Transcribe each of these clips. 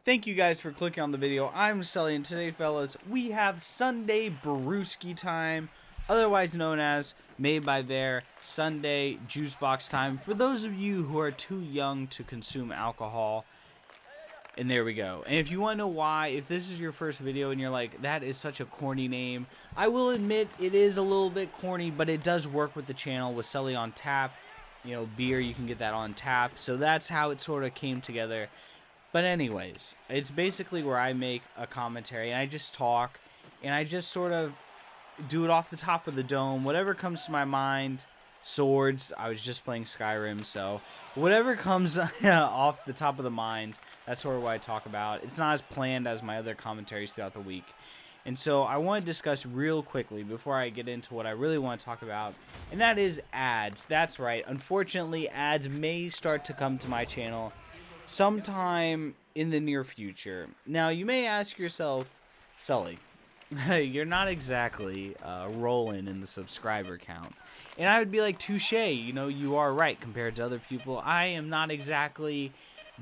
Thank you guys for clicking on the video. I'm Sully, and today, fellas, we have Sunday Brewsky time, otherwise known as Made by Bear Sunday Juice Box time. For those of you who are too young to consume alcohol, and there we go. And if you want to know why, if this is your first video and you're like, that is such a corny name, I will admit it is a little bit corny, but it does work with the channel with Sully on tap. You know, beer, you can get that on tap. So that's how it sort of came together. But anyways, it's basically where I make a commentary and I just talk and I just sort of do it off the top of the dome. Whatever comes to my mind, swords, I was just playing Skyrim, so whatever comes off the top of the mind, that's sort of what I talk about. It's not as planned as my other commentaries throughout the week. And so I want to discuss real quickly before I get into what I really want to talk about, and that is ads. That's right. Unfortunately, ads may start to come to my channel sometime in the near future. Now, you may ask yourself, Sully, you're not exactly rolling in the subscriber count. And I would be like, touche, you know, you are right compared to other people. I am not exactly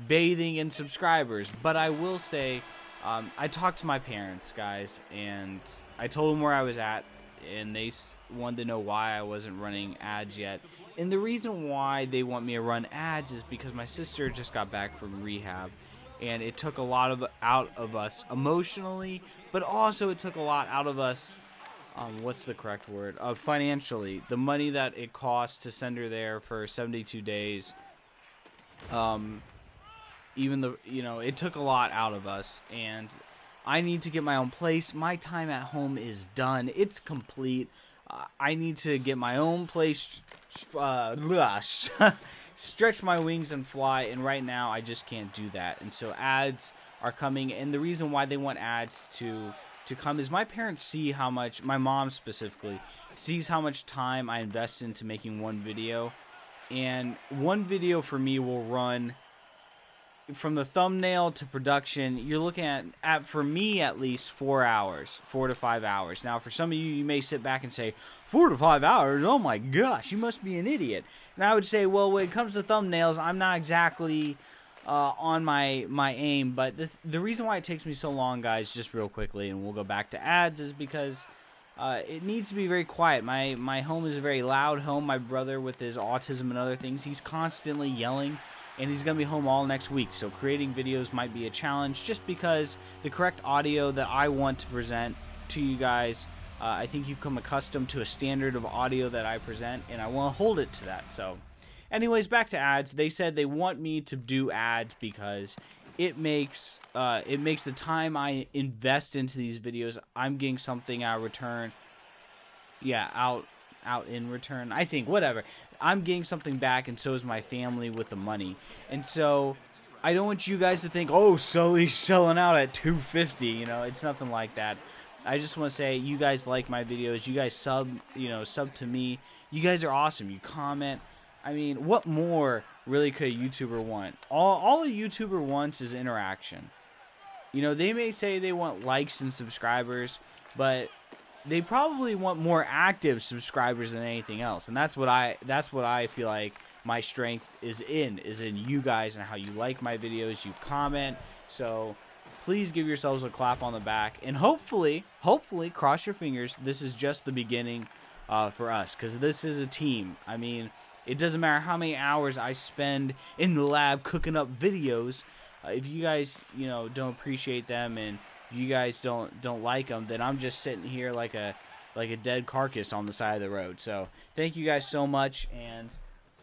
bathing in subscribers, but I will say, I talked to my parents, guys, and I told them where I was at, and they wanted to know why I wasn't running ads yet. And the reason why they want me to run ads is because my sister just got back from rehab, and it took a lot out of us emotionally, but also it took a lot out of us, what's the correct word, financially. The money that it costs to send her there for 72 days, it took a lot out of us, and I need to get my own place. My time at home is done. It's complete. I need to get my own place, stretch my wings and fly, and right now I just can't do that. And so ads are coming, and the reason why they want ads to come is my parents see how much, my mom specifically, sees how much time I invest into making one video, and one video for me will run from the thumbnail to production. You're looking at for me at least 4 hours, 4 to 5 hours. Now for some of you, you may sit back and say 4 to 5 hours, oh my gosh, you must be an idiot. And I would say, well, when it comes to thumbnails, I'm not exactly on my aim, but the reason why it takes me so long, guys, just real quickly, and we'll go back to ads, is because it needs to be very quiet. My home is a very loud home. My brother, with his autism and other things, he's constantly yelling, and he's going to be home all next week, so creating videos might be a challenge just because the correct audio that I want to present to you guys, I think you've come accustomed to a standard of audio that I present, and I want to hold it to that. So anyways, back to ads. They said they want me to do ads because it makes the time I invest into these videos, I'm getting something out of return. Yeah, out in return, I think, whatever. I'm getting something back, and so is my family with the money. And so I don't want you guys to think, oh, Sully's selling out at $2.50. You know, it's nothing like that. I just want to say, you guys like my videos. You guys sub to me. You guys are awesome. You comment. I mean, what more really could a YouTuber want? All a YouTuber wants is interaction. You know, they may say they want likes and subscribers, but they probably want more active subscribers than anything else, and that's what I feel like my strength is in you guys and how you like my videos, you comment. So please give yourselves a clap on the back, and hopefully, cross your fingers, this is just the beginning for us, because this is a team. I mean, it doesn't matter how many hours I spend in the lab cooking up videos. If you guys, don't appreciate them, and you guys don't like them, then I'm just sitting here like a dead carcass on the side of the road. So thank you guys so much. And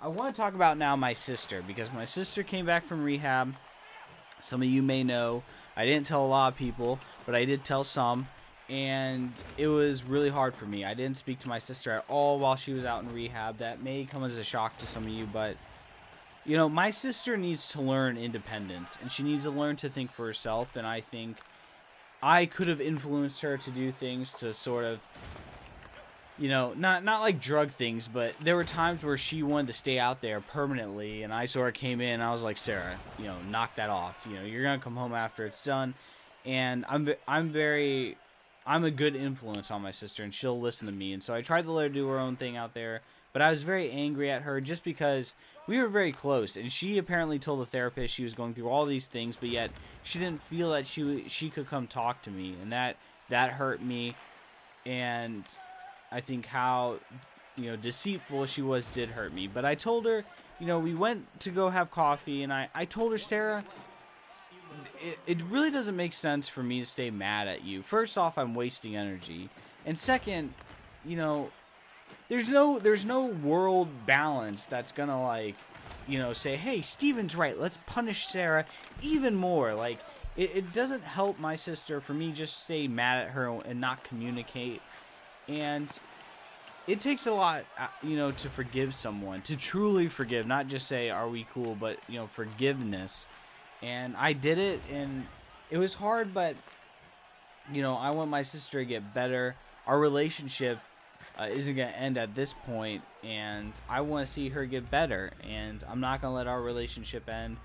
I want to talk about now my sister, because my sister came back from rehab. Some of you may know I didn't tell a lot of people, but I did tell some, and it was really hard for me. I didn't speak to my sister at all while she was out in rehab. That may come as a shock to some of you, but my sister needs to learn independence, and she needs to learn to think for herself. And I think I could have influenced her to do things to sort of, not like drug things, but there were times where she wanted to stay out there permanently, and I sort of came in and I was like, Sarah, knock that off. You're going to come home after it's done. And I'm a good influence on my sister, and she'll listen to me. And so I tried to let her do her own thing out there, but I was very angry at her just because we were very close, and she apparently told the therapist she was going through all these things, but yet she didn't feel that she could come talk to me, and that hurt me. And I think how, deceitful she was did hurt me. But I told her, we went to go have coffee, and I told her, Sarah, it really doesn't make sense for me to stay mad at you. First off, I'm wasting energy, and second, there's no world balance that's gonna say, hey, Steven's right, let's punish Sarah even more. It doesn't help my sister for me just stay mad at her and not communicate. And it takes a lot, to forgive someone, to truly forgive, not just say, are we cool, but, forgiveness. And I did it, and it was hard, but, I want my sister to get better. Our relationship isn't going to end at this point, and I want to see her get better, and I'm not going to let our relationship end.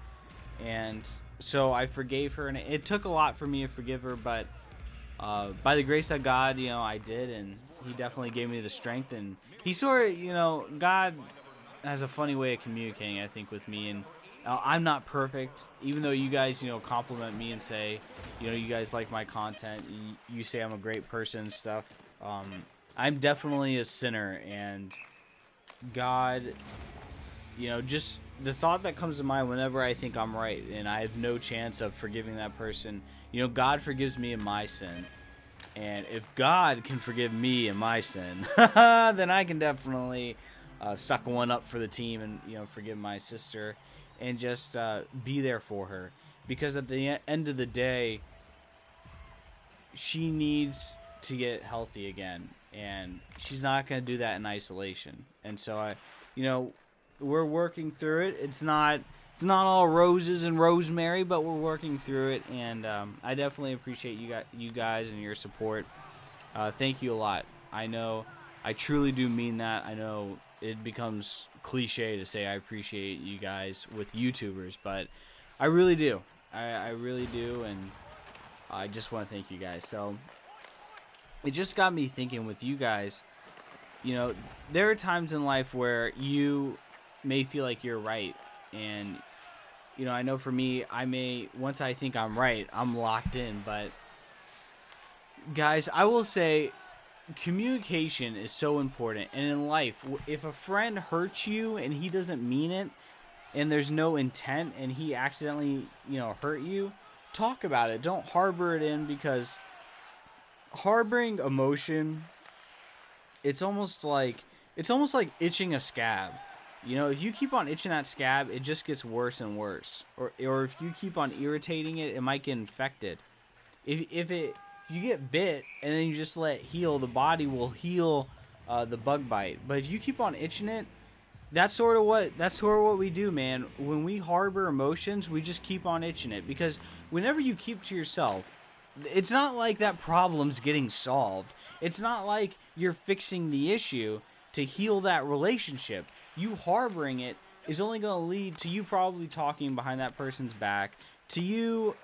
And so I forgave her, and it took a lot for me to forgive her, but by the grace of God, I did, and he definitely gave me the strength, and he sort of, God has a funny way of communicating, I think, with me, and I'm not perfect, even though you guys, compliment me and say, you guys like my content, you say I'm a great person and stuff. I'm definitely a sinner, and God, just the thought that comes to mind whenever I think I'm right and I have no chance of forgiving that person, God forgives me in my sin. And if God can forgive me in my sin, then I can definitely suck one up for the team and, forgive my sister and just be there for her. Because at the end of the day, she needs to get healthy again. And she's not going to do that in isolation. And so, we're working through it. It's not all roses and rosemary, but we're working through it. And I definitely appreciate you guys and your support. Thank you a lot. I know I truly do mean that. I know it becomes cliche to say I appreciate you guys with YouTubers, but I really do. I really do, and I just want to thank you guys. So it just got me thinking with you guys, there are times in life where you may feel like you're right. And, I know for me, once I think I'm right, I'm locked in. But, guys, I will say communication is so important. And in life, if a friend hurts you and he doesn't mean it, and there's no intent, and he accidentally, hurt you, talk about it. Don't harbor it in, because harboring emotion, it's almost like itching a scab. If you keep on itching that scab, it just gets worse and worse. Or if you keep on irritating it, it might get infected. If you get bit and then you just let it heal, the body will heal the bug bite. But if you keep on itching it, that's sort of what we do, man. When we harbor emotions, we just keep on itching it, because whenever you keep to yourself, it's not like that problem's getting solved. It's not like you're fixing the issue to heal that relationship. You harboring it is only going to lead to you probably talking behind that person's back, to you,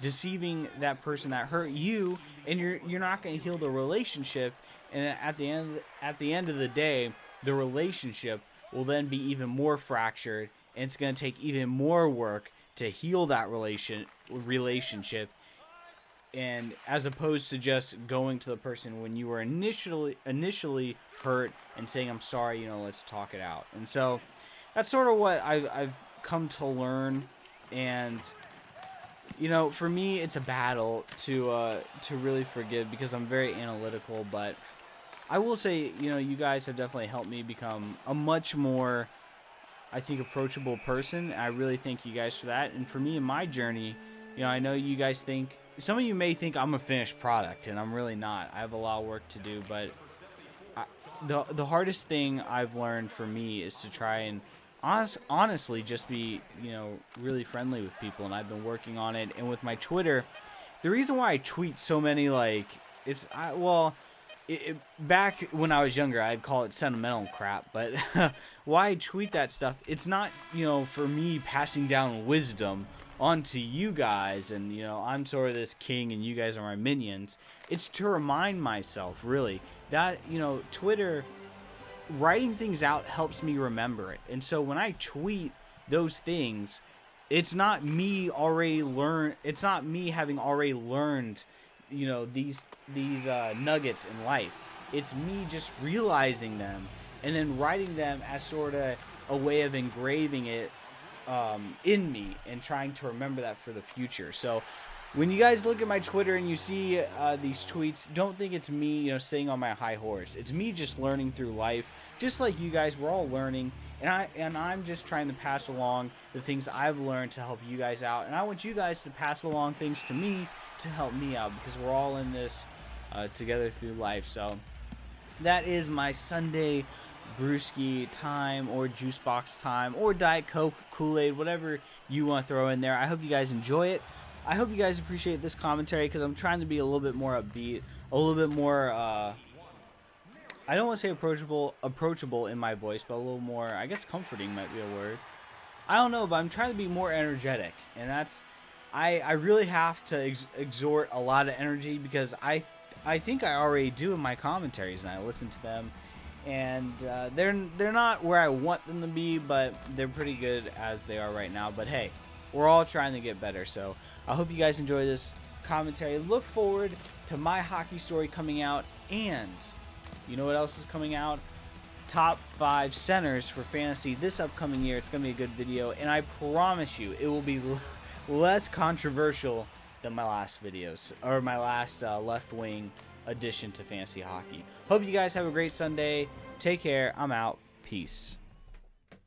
deceiving that person that hurt you, and you're not going to heal the relationship. And at the end of the day, the relationship will then be even more fractured, and it's going to take even more work to heal that relationship. And as opposed to just going to the person when you were initially hurt and saying, I'm sorry, let's talk it out. And so that's sort of what I've come to learn. And, for me, it's a battle to really forgive, because I'm very analytical. But I will say, you guys have definitely helped me become a much more, I think, approachable person. I really thank you guys for that. And for me in my journey, I know you guys think, some of you may think I'm a finished product, and I'm really not. I have a lot of work to do, but the hardest thing I've learned for me is to try and honestly just be, really friendly with people, and I've been working on it. And with my Twitter, the reason why I tweet so many, back when I was younger, I'd call it sentimental crap, but why I tweet that stuff, it's not, for me passing down wisdom onto you guys, and I'm sort of this king and you guys are my minions. It's to remind myself, really, that Twitter writing things out helps me remember it. And so when I tweet those things, it's not me it's not me having already learned, these nuggets in life. It's me just realizing them and then writing them as sort of a way of engraving it in me and trying to remember that for the future. So when you guys look at my Twitter and you see these tweets, don't think it's me, sitting on my high horse. It's me just learning through life, just like you guys. We're all learning, and I'm just trying to pass along the things I've learned to help you guys out, and I want you guys to pass along things to me to help me out, because we're all in this together through life. So that is my Sunday Brewsky time, or juice box time, or Diet Coke, Kool-Aid, whatever you want to throw in there. I hope you guys enjoy it. I hope you guys appreciate this commentary, because I'm trying to be a little bit more upbeat, a little bit more, I don't want to say approachable in my voice, but a little more, I guess comforting might be a word. I don't know, but I'm trying to be more energetic, and that's, I really have to exhort a lot of energy, because I think I already do in my commentaries, and I listen to them, and they're not where I want them to be, but they're pretty good as they are right now. But hey, we're all trying to get better, so I hope you guys enjoy this commentary. Look forward to my hockey story coming out, and you know what else is coming out? Top 5 centers for fantasy this upcoming year. It's going to be a good video, and I promise you it will be less controversial than my last videos, or my last left wing addition to fantasy hockey. Hope you guys have a great Sunday. Take care. I'm out. Peace.